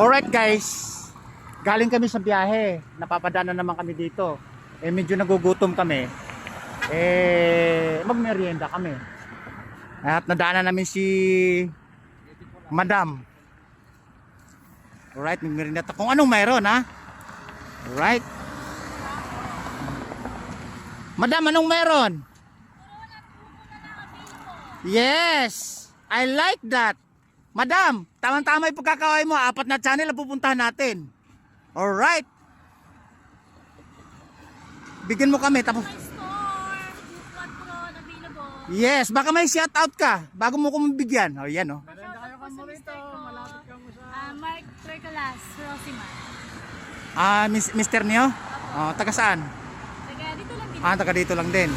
Alright guys, galing kami sa biyahe. Napapadaanan naman kami dito. Medyo nagugutom kami. Magmerienda kami. At nadaanan namin si Madam. Alright, magmerienda tayo. Kung anong mayroon ha. Alright. Madam, anong mayroon? Yes, I like that. Madam, tamang-tama yung pagkakaway mo. 4 na channel ang pupuntahan natin. Alright. Bigyan mo kami. Tapos yes, baka may shout out ka bago mo ko mabigyan. O yan o. Mark Tercalas, Rosiman. Mister niyo? Taga saan? Taga dito lang din. Taga dito lang din.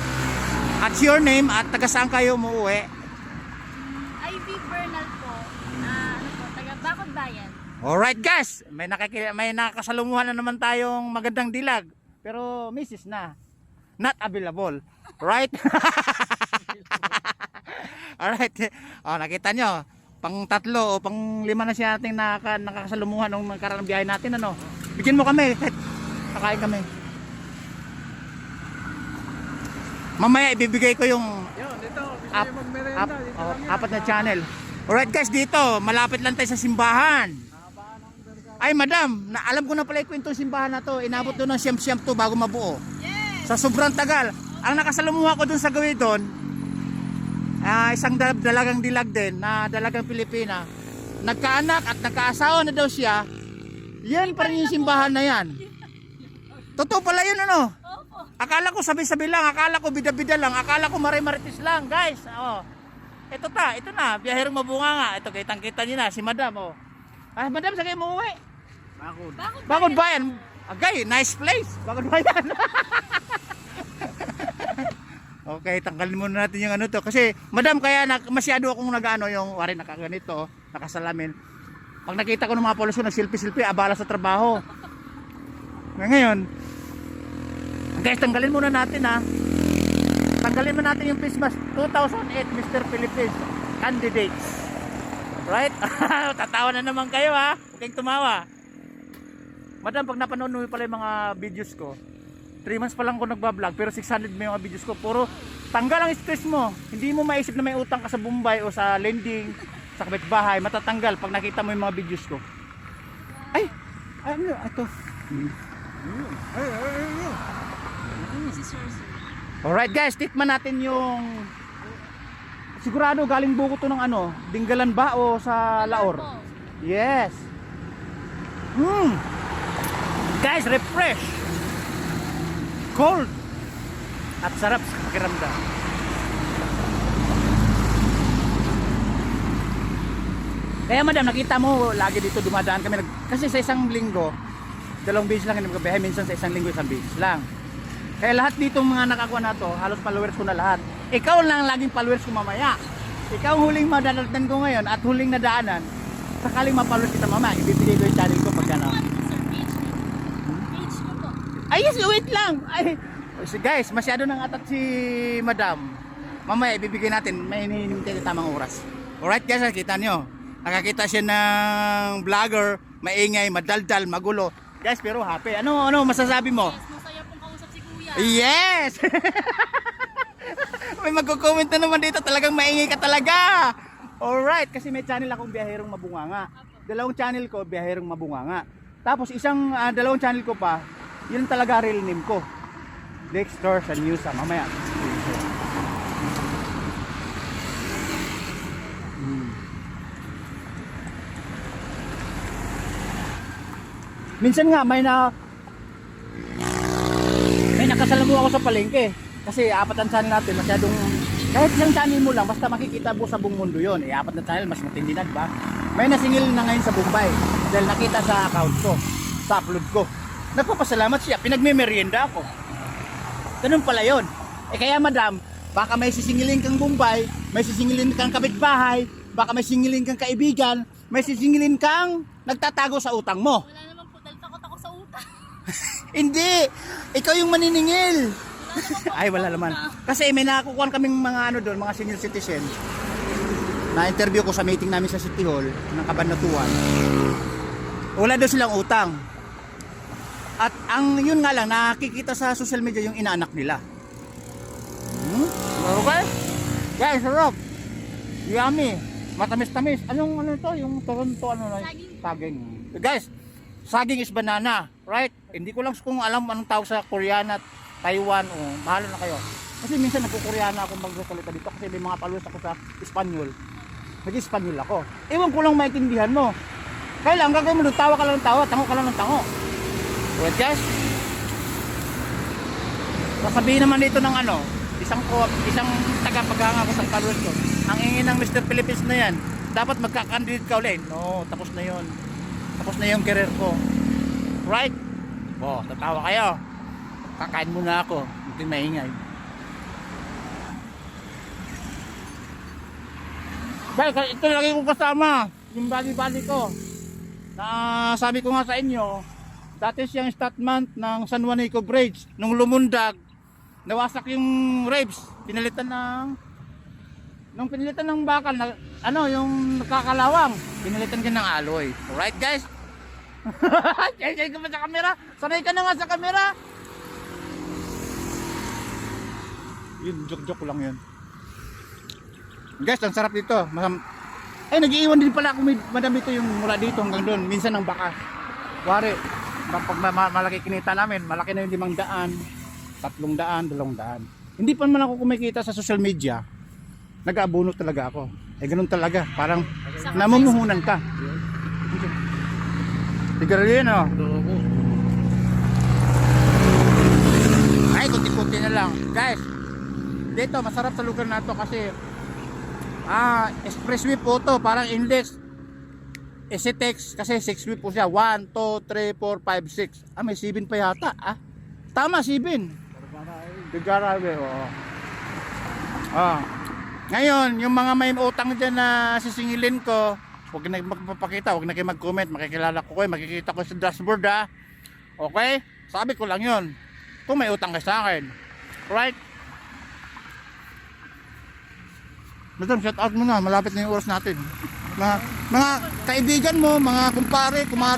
At your name at taga saan kayo umuwi? Ivy Bernal po. Taga Bacod Bayan. Alright guys, may nakasalumuhan na naman tayong magandang dilag. Pero Mrs. na. Not available. Right? Alright. Nakita nyo. Pang 3 o pang 5 na siya natin nakasalumuhan nung nagkaroon ng biyahe natin. Ano? Bigyan mo kami. Kakain kami. Mamaya ibibigay ko yung apat na channel. Alright guys, dito malapit lang tayo sa simbahan. Ay madam, alam ko na pala ikwento yung simbahan na to. Inabot doon ng siyam-siyam to bago mabuo. Yes. Sa sobrang tagal. Ang nakasalumuha ko doon sa gawin doon, isang dalagang dilag din na dalagang Pilipina. Nagkaanak at nagkaasawa na daw siya. Yan pa rin yung simbahan na yan. Totoo pala yun ano. Akala ko sabi-sabi lang, akala ko bida-bida lang, akala ko maray-maritis lang guys. Ito na, biyaherong mabunga nga. Ito kitang-kita niyo na si madam. Madam, saan kayo umuwi? Bacod Bayan. Agay, nice place. Bacod Bayan. Okay, tanggalin muna natin yung ano to. Kasi, madam, kaya masyado akong nag-ano yung wari nakaganito, nakasalamin. Pag nakita ko ng mga polis ko, nagsilpi-silpi, abala sa trabaho. Ngayon, guys, tanggalin muna natin ha. Tanggalin muna natin yung face mask. 2008 Mr. Philippines candidates. Right? Tatawa na naman kayo ha. Huwag kayong tumawa. Madam, pag napanood mo pala yung mga videos ko, 3 months pa lang ko nagbablog, pero 600 may mga videos ko. Puro tanggal ang stress mo. Hindi mo maisip na may utang ka sa Bombay o sa lending, sa kapitbahay. Matatanggal pag nakita mo yung mga videos ko. Ay! Ano? Ito. Alright guys, tikman natin yung sigurado galing buko to ng ano, Dinggalan ba o sa Laor? Yes. Guys, refresh. Cold. At sarap sa pakiramdam. Kaya madam, nakita mo lagi dito dumadaan kami kasi sa isang linggo 2 beses lang kami magkabiyahe, minsan sa isang linggo 1 beses lang. Kaya lahat dito mga nakakuha na to, halos followers ko na lahat. Ikaw lang laging followers ko mamaya. Ikaw huling madadalatan ko ngayon at huling nadaanan. Sakaling ma-followers kita mamaya, ibibigay ko yung channel ko pagka na. Page ko po. Ay, yes, wait lang. Ay, guys, masyado nang atat si madam. Mamaya ibibigay natin, may hinihintay na tamang oras. Alright guys, nakita nyo. Nakakita siya ng vlogger, maingay, madaldal, magulo. Guys, pero happy. Ano masasabi mo? Yes, masaya pong kausap si Kuya. Yes! May magko-comment na naman dito, talagang maingay ka talaga. Alright, kasi may channel akong biyaherong mabunganga. 2 channel ko, biyaherong mabunganga. Tapos 2 channel ko pa, yun talaga real name ko. Dexter sa news mamaya. Minsan nga may nakasalamu ako sa palengke. Kasi 4 ang channel natin, masyadong kahit isang channel mo lang, basta makikita mo sa buong mundo yun. 4 na channel, mas matindi na, diba? May nasingil na ngayon sa Bombay dahil nakita sa account ko, sa upload ko. Nagpapasalamat siya, pinagme-merienda ako. Ganun pala yun. Kaya madam, baka may sisingilin kang Bombay, may sisingilin kang kapitbahay, baka may sisingilin kang kaibigan, may sisingilin kang nagtatago sa utang mo. Wala naman po, dahil takot ako sa utang. Hindi, ikaw yung maniningil. Ay, wala naman. Kasi may nakakukuha kaming mga doon, mga senior citizen. Na-interview ko sa meeting namin sa City Hall ng Kabanatuan. Wala daw silang utang. At ang yun nga lang, nakikita sa social media yung inaanak nila. Okay? Guys, sarap. Yummy. Matamis-tamis. Ano to? Yung Toronto, Saging. Saging. Guys, saging is banana. Right? Hindi ko lang kung alam anong tawag sa Korean at Taiwan. Bahala na kayo. Kasi minsan nagko-Koreana ako magsasalita dito kasi may mga followers ako sa Espanyol. Nag-Espanyol ako. Ewan ko lang maintindihan mo. Kaya lang, gagawin mo doon, tawa ka lang ng tawa, tango ka lang ng tango. Right guys? Sasabihin naman dito ng isang taga-paghanga ko sa followers ko. Ang ingin ng Mr. Philippines na yan, dapat magka-candidate ka ulit. No, tapos na yun. Tapos na yung career ko. Right? Tatawa kayo. Kakain muna ako. Hindi maingay. Dahil ito lagi ko kasama. Yung bali-bali ko. Na sabi ko nga sa inyo, dati siyang statman ng San Juanico Bridge. Nung lumundag, nawasak yung ribs. Pinalitan ng bakal na yung nakakalawang, pinalitan ka ng alloy. Alright guys? Chay ka ba sa camera? Sanay ka na nga sa camera. Yun, joke lang yun. Guys, ang sarap dito. Nag-iiwan din pala ako madami ito yung mula dito hanggang doon. Minsan ng baka. Wari, pag malaki kinita namin, malaki na yung 500, 300, 200. Hindi pa naman ako kumikita sa social media. Nag-aabono talaga ako. Ganun talaga. Parang namumuhunan ka. Tigarilyo yun, Ay, kunti-kunti na lang. Guys, dito, masarap sa lugar na to kasi expressway po to. Parang index SCTEX kasi 6-way po siya. 1, 2, 3, 4, 5, 6. May 7 pa yata. Tama, 7. Tigarilyo, Ngayon, yung mga may utang dyan na sisingilin ko, huwag na magpapakita, huwag na kayo mag-comment, makikilala ko kayo, makikita ko sa dashboard Okay? Sabi ko lang yun. Kung may utang ka sa akin. Right? Madam, shout out mo na, malapit na yung oras natin. Mga kaibigan mo, mga kumpare, kumari.